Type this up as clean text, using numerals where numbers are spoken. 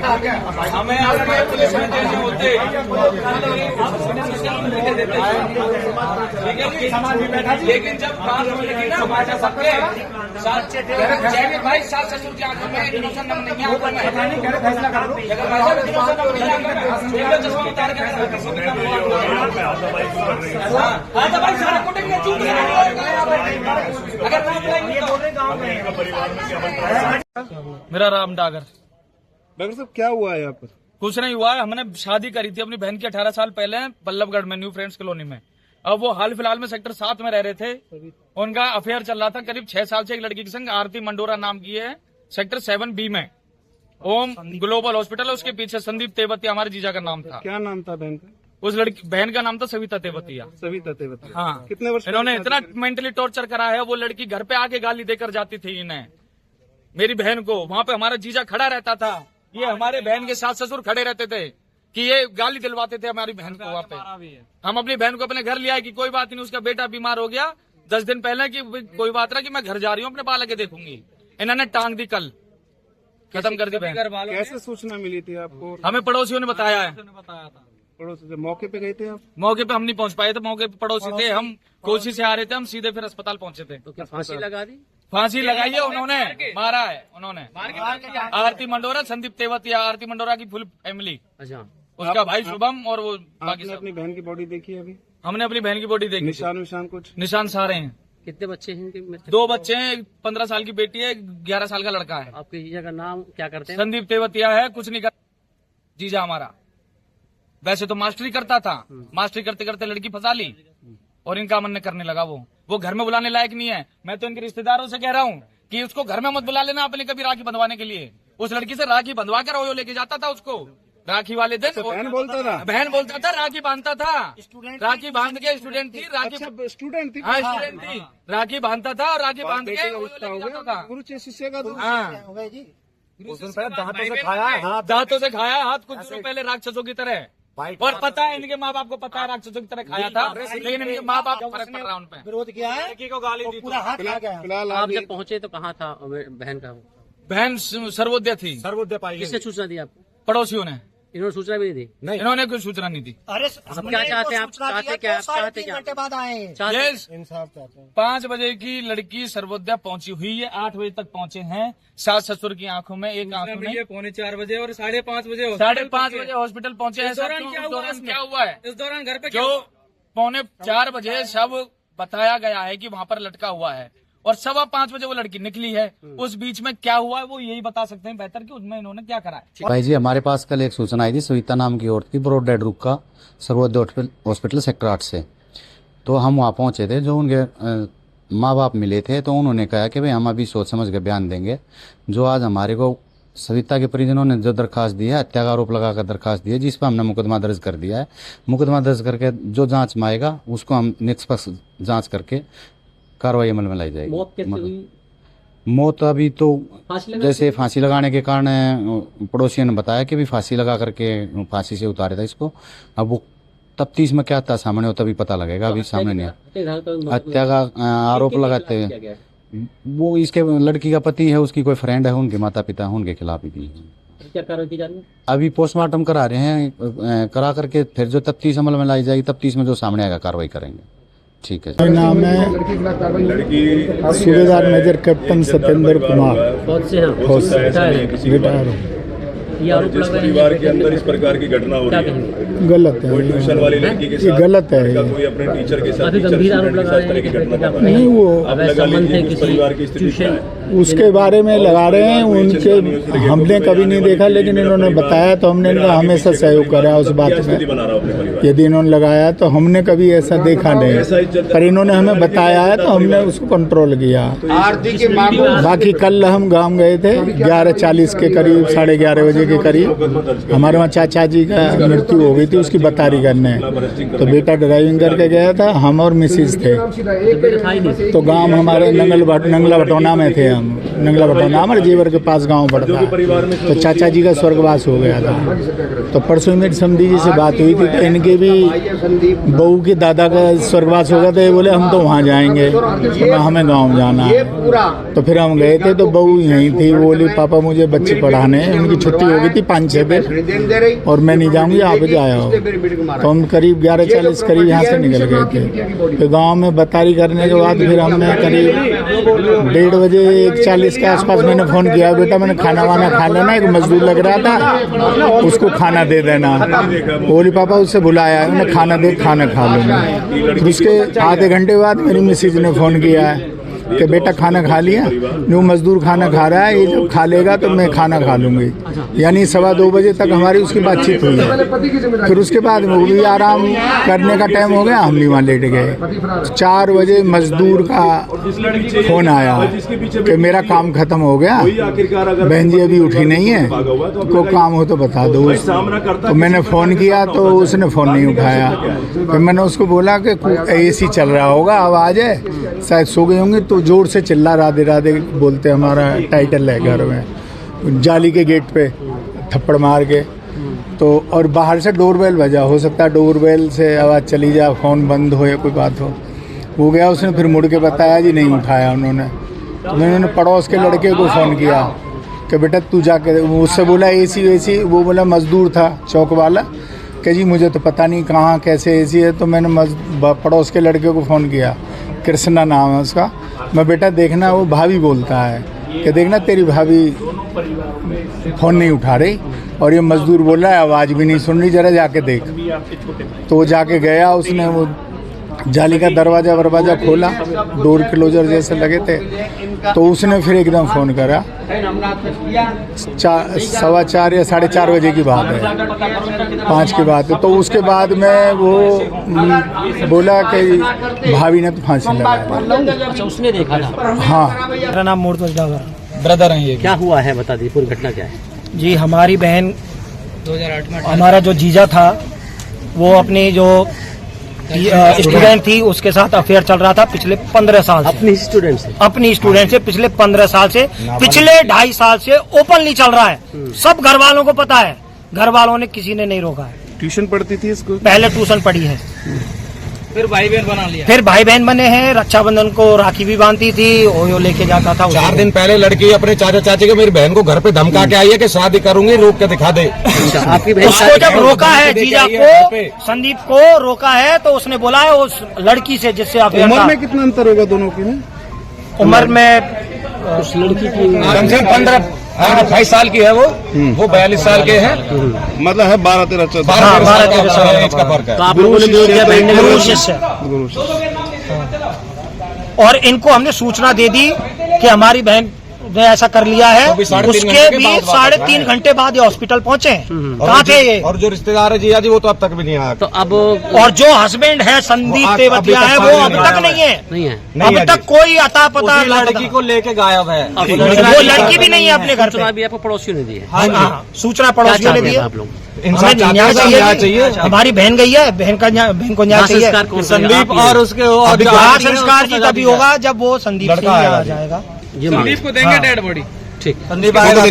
हमें आपके पुलिस में जैसे होते लेकिन जब बात हो लगी ना हमारे सबके भाई सास ससुर की आंखों में इनोसेंट हम नहीं आंखों में फैसला कर दो चश्मा उतार के भाई सारा कुटेंगे चूक मेरा राम डागर। डॉक्टर साहब क्या हुआ है यहाँ पर? कुछ नहीं हुआ है। हमने शादी करी थी अपनी बहन की 18 साल पहले बल्लभगढ़ में न्यू फ्रेंड्स कॉलोनी में। अब वो हाल फिलहाल में सेक्टर 7 में रह रहे थे। उनका अफेयर चल रहा था करीब 6 साल से एक लड़की के संग, आरती मंडोरा नाम की है, सेक्टर 7B में ओम ग्लोबल हॉस्पिटल है, उसके पीछे संदीप तेवतिया हमारे जीजा का नाम था। क्या नाम था बहन का? उस लड़की बहन का नाम था सविता तेवतिया। सविता तेवतिया। हाँ, कितने वर्ष इन्होंने इतना मेंटली टॉर्चर करा है। वो लड़की घर पे आके गाली देकर जाती थी इन्हें, मेरी बहन को। वहाँ पे हमारा जीजा खड़ा रहता था, ये हमारे बहन के सास ससुर खड़े रहते थे कि ये गाली दिलवाते थे हमारी बहन को। वहाँ पे हम अपनी बहन को अपने घर ले आए कि कोई बात नहीं, उसका बेटा बीमार हो गया 10 दिन पहले कि कोई बात रहा कि मैं घर जा रही हूँ अपने बालक के देखूंगी। इन्होंने टांग दी, कल खत्म कर दी बहन। कैसे सूचना मिली थी आपको? हमें पड़ोसियों ने बताया है। पड़ोसी से मौके पे गए थे आप? मौके पे हम नहीं पहुंच पाए थे, मौके पे पड़ोसी थे। हम कोची से आ रहे थे, हम सीधे फिर अस्पताल पहुंचे थे। तो क्या फांसी लगा दी? फांसी लगाई है उन्होंने, मारा है उन्होंने। आरती मंडोरा, संदीप तेवतिया, आरती मंडोरा की फुल फैमिली। अच्छा, उसका भाई शुभम और वो बाकी सब। अपनी बहन की बॉडी देखी है अभी? हमने अपनी बहन की बॉडी देखी। निशान कुछ? निशान सारे हैं। कितने बच्चे हैं इनके? 2 बच्चे हैं, 15 साल की बेटी है, 11 साल का लड़का है। आपके जीजा का नाम क्या करते हैं? संदीप तेवतिया है। कुछ नहीं कर जीजा हमारा, वैसे तो मास्टरी करता था, मास्टरी करते करते लड़की फंसा ली और इनका मन करने लगा। वो घर में बुलाने लायक नहीं है। मैं तो इनके रिश्तेदारों से कह रहा हूँ कि उसको घर में मत बुला लेना अपने कभी राखी बंधवाने के लिए। उस लड़की से राखी बंधवा कर वो लेके जाता था उसको राखी वाले दिन। बहन बोलता था? बहन बोलता था, राखी बांधता था। राखी बांध के स्टूडेंट थी, राखी स्टूडेंट थी? हाँ, स्टूडेंट थी। राखी बांधता था और राखी बांध के गुरु शिष्य का तो दांतों से खाया हाथ कुछ दिनों पहले राक्षसों की तरह। और पता है इनके माँ बाप को, पता है राक्षसों की तरह खाया था, लेकिन इनके माँ बाप को फर्क पड़ रहा उन पे। विरोध किया है, लड़की को गाली दी, पूरा हाथ आ गया। फिलहाल आप जब पहुंचे तो कहाँ था बहन का? बहन सर्वोदय थी। सर्वोदय पाई। किसने सूचना दी आपको? पड़ोसियों ने। इन्होंने सूचना भी नहीं दी? इन्होंने कोई सूचना नहीं दी। अरे अब क्या चाहते हैं आप? चाहते क्या? 3 घंटे बाद आए हैं। इंसाफ चाहते हैं। 5 बजे की लड़की सर्वोदय पहुंची हुई है, 8 बजे तक पहुंचे हैं। सास ससुर की आंखों में, एक आंखों में 4:45 बजे और 5:30 बजे 5:30 बजे हॉस्पिटल पहुंचे हैं। इस दौरान क्या हुआ है? इस दौरान घर पे जो 3:45 बजे शव बताया गया है कि वहाँ पर लटका हुआ है और 5:15 बजे वो लड़की निकली है। उस बीच में क्या हुआ है वो यही बता सकते हैं बेहतर कि उसमें इन्होंने क्या करा है। भाई जी, हमारे पास कल एक सूचना आई थी सविता नाम की औरत की ब्रॉड डेड रुक का सर्वोदय हॉस्पिटल सेक्टर 8 से। तो हम वहाँ पहुँचे थे। जो उनके माँ बाप मिले थे तो उन्होंने कहा कि भाई हम अभी सोच समझ के बयान देंगे। जो आज हमारे को सविता के परिजनों ने जो दरखास्त दी है, हत्या का आरोप लगाकर दरखास्त दी है, जिस पर हमने मुकदमा दर्ज कर दिया है। मुकदमा दर्ज करके जो जाँच में आएगा उसको हम निष्पक्ष जाँच करके कार्रवाई अमल में लाई जाएगी। मौत कैसे हुई? मौत अभी तो जैसे फांसी लगाने के कारण पड़ोसियों ने बताया कि भी फांसी लगा करके फांसी से उतारे था इसको। अब वो तफ्तीश में क्या था सामने हो तभी पता लगेगा, अभी सामने नहीं है। हत्या का आरोप लगाते हैं। वो इसके लड़की का पति है, उसकी कोई फ्रेंड है, उनके माता पिता हैं, उनके खिलाफ ही दी है। क्या कार्रवाई की जा रही है? अभी पोस्टमार्टम करा रहे हैं, करा करके फिर जो तफ्तीश अमल में लाई जाएगी, तफ्तीश में जो सामने आएगा कार्रवाई करेंगे। ठीक है। मेरा नाम है सूबेदार मेजर कैप्टन सत्येंद्र कुमार। बहुत से हैं रिटायर। ये आरोप लग रहा है परिवार के अंदर इस प्रकार की घटना हो रही है। गलत है, कोई ट्यूशन वाली लड़की के ये साथ गलत है। कोई अपने टीचर के साथ, काफी गंभीर आरोप लगा रहे हैं। नहीं, वो अगर संबंध है किसी परिवार की स्थिति क्या है? उसके बारे में लगा रहे हैं। उनके हमने कभी नहीं देखा, लेकिन इन्होंने बताया तो हमने इनका हमेशा सहयोग करा उस बात में। यदि इन्होंने लगाया तो हमने कभी ऐसा देखा नहीं, पर इन्होंने हमें बताया है तो हमने उसको कंट्रोल किया। बाकी कल हम गांव गए थे 11:40 के करीब, 11:30 बजे के करीब। हमारे वहाँ चाचा जी का मृत्यु हो गई थी, उसकी बतारी करने। तो बेटा ड्राइविंग करके गया था, हम और मिसिज थे। तो गांव हमारे नंगला भटौना में थे। हम नंगला भटौना हमारे जेवर के पास गांव पड़ता है। तो चाचा जी का स्वर्गवास हो गया था। तो परसों मेरी समधी जी से बात हुई थी, तो इनके भी बहू के दादा का स्वर्गवास हो गया था। बोले हम तो वहाँ जाएंगे, हमें गाँव जाना है। तो फिर हम गए थे तो बहू यहीं थी। बोली पापा मुझे बच्चे पढ़ाने, उनकी छुट्टी हो गई थी 5-6 दिन, और मैं नहीं जाऊंगी, आप जाया हो। तो हम करीब 11:40 करीब यहाँ से निकल गए थे। तो गांव में बतारी करने के बाद फिर हमने करीब 1:30 बजे 1:40 के आसपास मैंने फ़ोन किया, बेटा मैंने खाना वाना खा लेना, एक मजदूर लग रहा था उसको खाना दे देना। बोली पापा उससे बुलाया, मैंने खाना दे, खाना खा लूँगा। फिर उसके आधे घंटे बाद मेरी मिसेज ने फ़ोन किया है कि बेटा खाना खा लिया, जो मजदूर खाना खा रहा है, ये जब खा लेगा तो मैं खाना खा लूँगी। यानी 2:15 बजे तक हमारी उसकी बातचीत हुई है। फिर उसके बाद वो भी आराम करने का टाइम हो गया, हम भी वहाँ लेट गए। 4 बजे मजदूर का फ़ोन आया कि मेरा काम ख़त्म हो गया, बहन जी अभी उठी नहीं है, को काम हो तो बता दो। तो मैंने फ़ोन किया तो उसने फ़ोन नहीं उठाया। फिर मैंने उसको बोला कि AC चल रहा होगा, आवाज़ है, शायद सो गई होंगी। तो जोर से चिल्ला राधे राधे बोलते, हमारा टाइटल है घर में, जाली के गेट पे थप्पड़ मार के। तो और बाहर से डोरबेल बजा, हो सकता है डोरबेल से आवाज़ चली जाए, फ़ोन बंद हो या कोई बात हो गया। उसने फिर मुड़ के बताया जी नहीं उठाया उन्होंने। तो मैंने पड़ोस के लड़के को फ़ोन किया कि बेटा तू जाके, उससे बोला AC, वो बोला मजदूर था चौक वाला, कि जी मुझे तो पता नहीं कहाँ कैसे AC है। तो मैंने पड़ोस के लड़के को फ़ोन किया, कृष्णा नाम है उसका, मैं बेटा देखना, वो भाभी बोलता है कि देखना तेरी भाभी फ़ोन नहीं उठा रही और ये मजदूर बोल रहा है आवाज़ भी नहीं सुन रही, जरा जाके देख। तो वो जाके गया, उसने वो जाली का दरवाज़ा खोला, डोर क्लोजर जैसे लगे थे। तो उसने फिर एकदम फ़ोन करा, 4:15 या 4:30 बजे की बात है, 5 की बात है। तो उसके बाद में वो बोला कि भाभी ने तो फांसी लगाया। अच्छा, उसने देखा था? हाँ। मेरा नाम मुर्तज़ा डागर, ब्रदर हैं ये। क्या हुआ है बता दी, पूरी घटना क्या है? जी हमारी बहन 2008 में, हमारा जो जीजा था वो अपनी जो स्टूडेंट थी उसके साथ अफेयर चल रहा था पिछले 15 साल से। अपनी स्टूडेंट से पिछले 15 साल से, पिछले 2.5 साल से ओपनली चल रहा है। सब घर वालों को पता है, घर वालों ने किसी ने नहीं रोका है। ट्यूशन पढ़ती थी इसको, पहले ट्यूशन पढ़ी है, फिर भाई बहन बना लिया, फिर भाई बहन बने हैं। रक्षाबंधन को राखी भी बांधती थी, ओयो लेके जाता था। 4 दिन पहले लड़की अपने चाचा चाची को, मेरी बहन को घर पे धमका के आई है कि शादी करूंगी, रोक के दिखा दे। आपकी बहन उसको जब रोका है, जीजा को, संदीप को रोका है, तो उसने बोला है उस लड़की से जिससे अफेयर उम्र था। में कितना अंतर होगा दोनों की में? उम्र में उस लड़की की कम से कम 15-28 साल की है वो 42 साल के हैं। मतलब है 12-13 12 साल एज का फर्क है। तो आप लोगों ने विरोध किया बहन ने गुरु विरोध शिष्य। किया? और इनको हमने सूचना दे दी कि हमारी बहन ने ऐसा कर लिया है। तो भी 3.5 उसके घंटे भी के बाद 3.5 घंटे बाद ये हॉस्पिटल पहुंचे। कहाँ थे ये? और जो रिश्तेदार है जीजा जी वो तो अब तक भी नहीं आया। तो अब और जो हस्बैंड है संदीप वो तेवतिया अभी है, तक वो नहीं अब तक आया नहीं है, नहीं है। अब तक कोई अता पता लड़की को लेके गायब है। वो लड़की भी नहीं है अपने घर सूचना पे। भी आपको पड़ोसियों ने दी है? हाँ, सूचना पड़ोसियों ने दी है। आप लोग इंसान हमें न्याय चाहिए। चाहिए। हमारी बहन गई है, बहन को न्याय चाहिए। संस्कार कौन करेगा? संदीप आप ही और उसके विवाह संस्कार जी तभी होगा जब वो संदीप से लड़का आ आएगा। जाएगा। ये मांग। को देंगे डेड बॉडी। ठीक। संदीप आएगा तो।